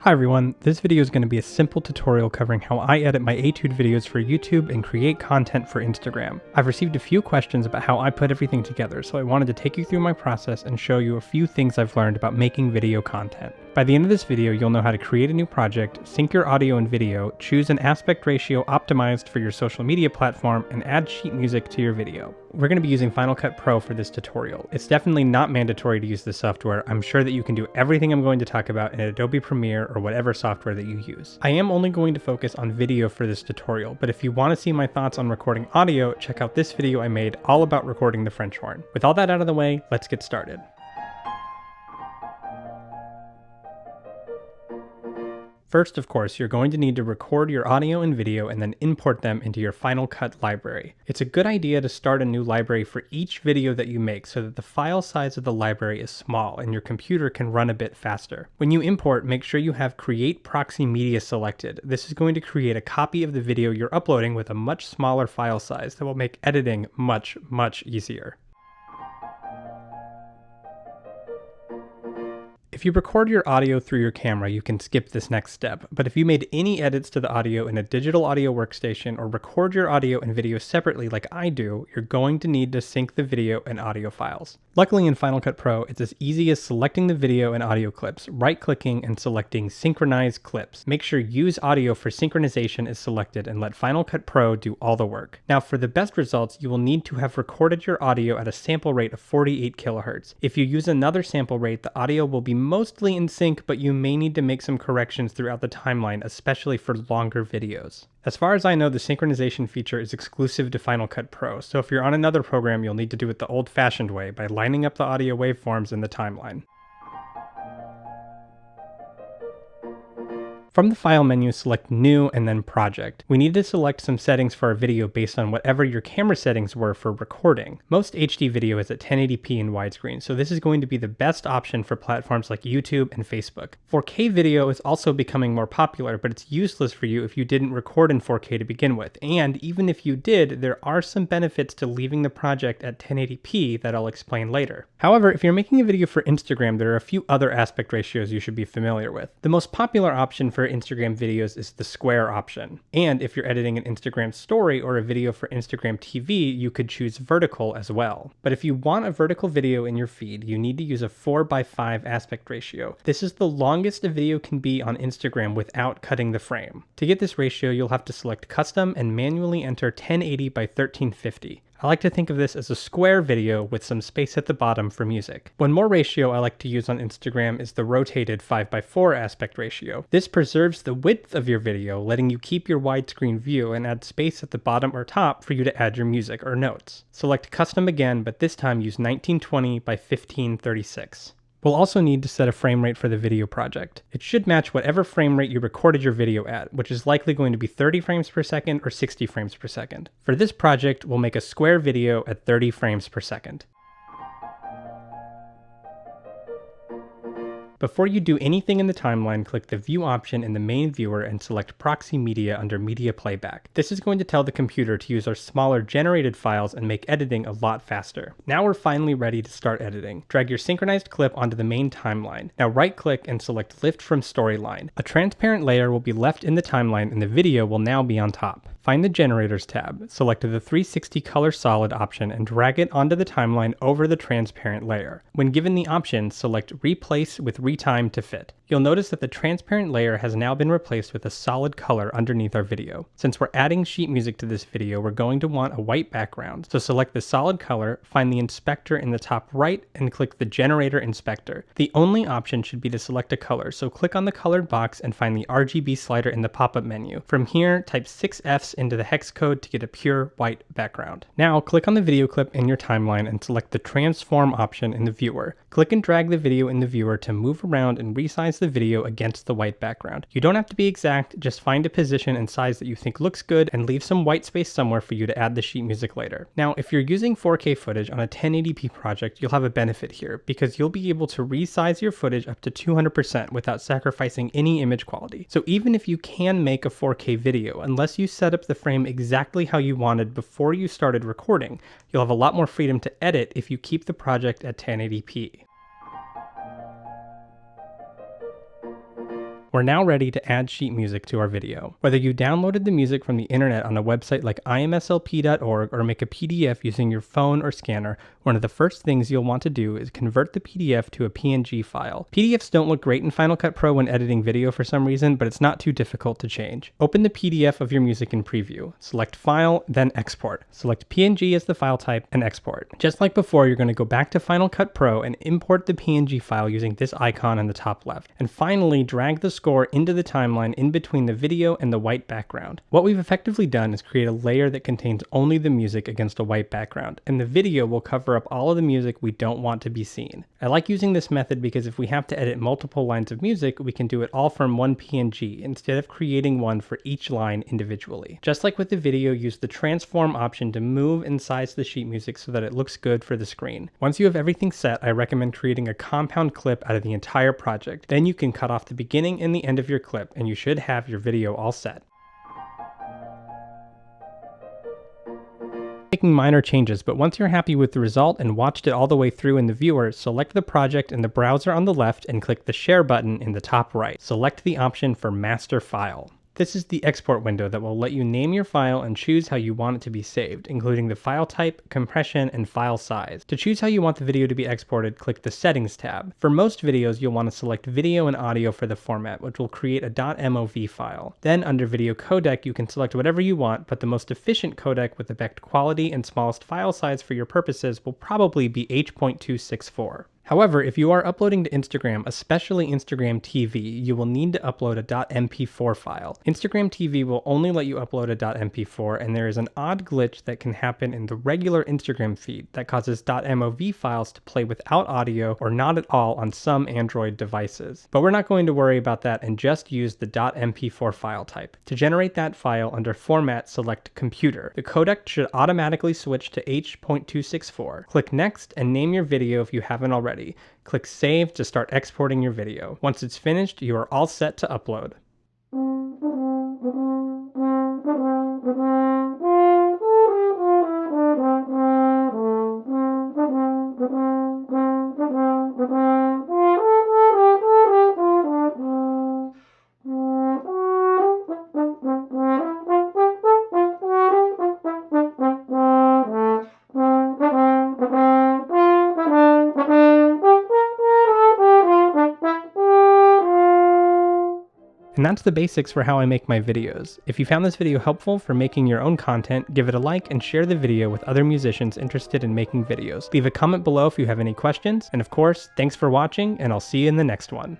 Hi everyone, this video is going to be a simple tutorial covering how I edit my etude videos for YouTube and create content for Instagram. I've received a few questions about how I put everything together, so I wanted to take you through my process and show you a few things I've learned about making video content. By the end of this video, you'll know how to create a new project, sync your audio and video, choose an aspect ratio optimized for your social media platform, and add sheet music to your video. We're going to be using Final Cut Pro for this tutorial. It's definitely not mandatory to use this software. I'm sure that you can do everything I'm going to talk about in Adobe Premiere or whatever software that you use. I am only going to focus on video for this tutorial, but if you want to see my thoughts on recording audio, check out this video I made all about recording the French horn. With all that out of the way, let's get started. First, of course, you're going to need to record your audio and video and then import them into your Final Cut library. It's a good idea to start a new library for each video that you make so that the file size of the library is small and your computer can run a bit faster. When you import, make sure you have Create Proxy Media selected. This is going to create a copy of the video you're uploading with a much smaller file size that will make editing much easier. If you record your audio through your camera, you can skip this next step, but if you made any edits to the audio in a digital audio workstation or record your audio and video separately like I do, you're going to need to sync the video and audio files. Luckily in Final Cut Pro, it's as easy as selecting the video and audio clips, right-clicking and selecting Synchronize Clips. Make sure Use Audio for Synchronization is selected and let Final Cut Pro do all the work. Now for the best results, you will need to have recorded your audio at a sample rate of 48 kHz. If you use another sample rate, the audio will be mostly in sync, but you may need to make some corrections throughout the timeline, especially for longer videos. As far as I know, the synchronization feature is exclusive to Final Cut Pro, so if you're on another program, you'll need to do it the old-fashioned way by lining up the audio waveforms in the timeline. From the File menu, select New and then Project. We need to select some settings for our video based on whatever your camera settings were for recording. Most HD video is at 1080p and widescreen, so this is going to be the best option for platforms like YouTube and Facebook. 4K video is also becoming more popular, but it's useless for you if you didn't record in 4K to begin with. And even if you did, there are some benefits to leaving the project at 1080p that I'll explain later. However, if you're making a video for Instagram, there are a few other aspect ratios you should be familiar with. The most popular option for Instagram videos is the square option. And if you're editing an Instagram story or a video for Instagram TV, you could choose vertical as well. But if you want a vertical video in your feed, you need to use a 4:5 aspect ratio. This is the longest a video can be on Instagram without cutting the frame. To get this ratio, you'll have to select Custom and manually enter 1080 by 1350. I like to think of this as a square video with some space at the bottom for music. One more ratio I like to use on Instagram is the rotated 5:4 aspect ratio. This preserves the width of your video, letting you keep your widescreen view and add space at the bottom or top for you to add your music or notes. Select Custom again, but this time use 1920 by 1536. We'll also need to set a frame rate for the video project. It should match whatever frame rate you recorded your video at, which is likely going to be 30 frames per second or 60 frames per second. For this project, we'll make a square video at 30 frames per second. Before you do anything in the timeline, click the View option in the main viewer and select Proxy Media under Media Playback. This is going to tell the computer to use our smaller generated files and make editing a lot faster. Now we're finally ready to start editing. Drag your synchronized clip onto the main timeline. Now right-click and select Lift from Storyline. A transparent layer will be left in the timeline and the video will now be on top. Find the Generators tab, select the 360 Color Solid option and drag it onto the timeline over the transparent layer. When given the option, select Replace with Retime to fit. You'll notice that the transparent layer has now been replaced with a solid color underneath our video. Since we're adding sheet music to this video, we're going to want a white background. So select the solid color, find the inspector in the top right, and click the Generator Inspector. The only option should be to select a color, so click on the colored box and find the RGB slider in the pop-up menu. From here, type 6 Fs into the hex code to get a pure white background. Now click on the video clip in your timeline and select the Transform option in the viewer. Click and drag the video in the viewer to move around and resize the video against the white background. You don't have to be exact, just find a position and size that you think looks good and leave some white space somewhere for you to add the sheet music later. Now, if you're using 4K footage on a 1080p project, you'll have a benefit here because you'll be able to resize your footage up to 200% without sacrificing any image quality. So even if you can make a 4K video, unless you set up the frame exactly how you wanted before you started recording, you'll have a lot more freedom to edit if you keep the project at 1080p. We're now ready to add sheet music to our video. Whether you downloaded the music from the internet on a website like imslp.org or make a PDF using your phone or scanner, one of the first things you'll want to do is convert the PDF to a PNG file. PDFs don't look great in Final Cut Pro when editing video for some reason, but it's not too difficult to change. Open the PDF of your music in Preview. Select File, then Export. Select PNG as the file type and export. Just like before, you're going to go back to Final Cut Pro and import the PNG file using this icon in the top left. And finally, drag the score into the timeline in between the video and the white background. What we've effectively done is create a layer that contains only the music against a white background, and the video will cover up all of the music we don't want to be seen. I like using this method because if we have to edit multiple lines of music, we can do it all from one PNG instead of creating one for each line individually. Just like with the video, use the transform option to move and size the sheet music so that it looks good for the screen. Once you have everything set, I recommend creating a compound clip out of the entire project. Then you can cut off the beginning and the end of your clip, and you should have your video all set. Making minor changes, but once you're happy with the result and watched it all the way through in the viewer, select the project in the browser on the left and click the Share button in the top right. Select the option for Master File. This is the export window that will let you name your file and choose how you want it to be saved, including the file type, compression, and file size. To choose how you want the video to be exported, click the Settings tab. For most videos, you'll want to select video and audio for the format, which will create a .mov file. Then under Video Codec, you can select whatever you want, but the most efficient codec with the best quality and smallest file size for your purposes will probably be H.264. However, if you are uploading to Instagram, especially Instagram TV, you will need to upload a .mp4 file. Instagram TV will only let you upload a .mp4, and there is an odd glitch that can happen in the regular Instagram feed that causes .mov files to play without audio or not at all on some Android devices. But we're not going to worry about that and just use the .mp4 file type. To generate that file, under Format, select Computer. The codec should automatically switch to H.264. Click Next and name your video if you haven't already. Click Save to start exporting your video. Once it's finished, you are all set to upload. And that's the basics for how I make my videos. If you found this video helpful for making your own content, give it a like and share the video with other musicians interested in making videos. Leave a comment below if you have any questions, and of course, thanks for watching, and I'll see you in the next one.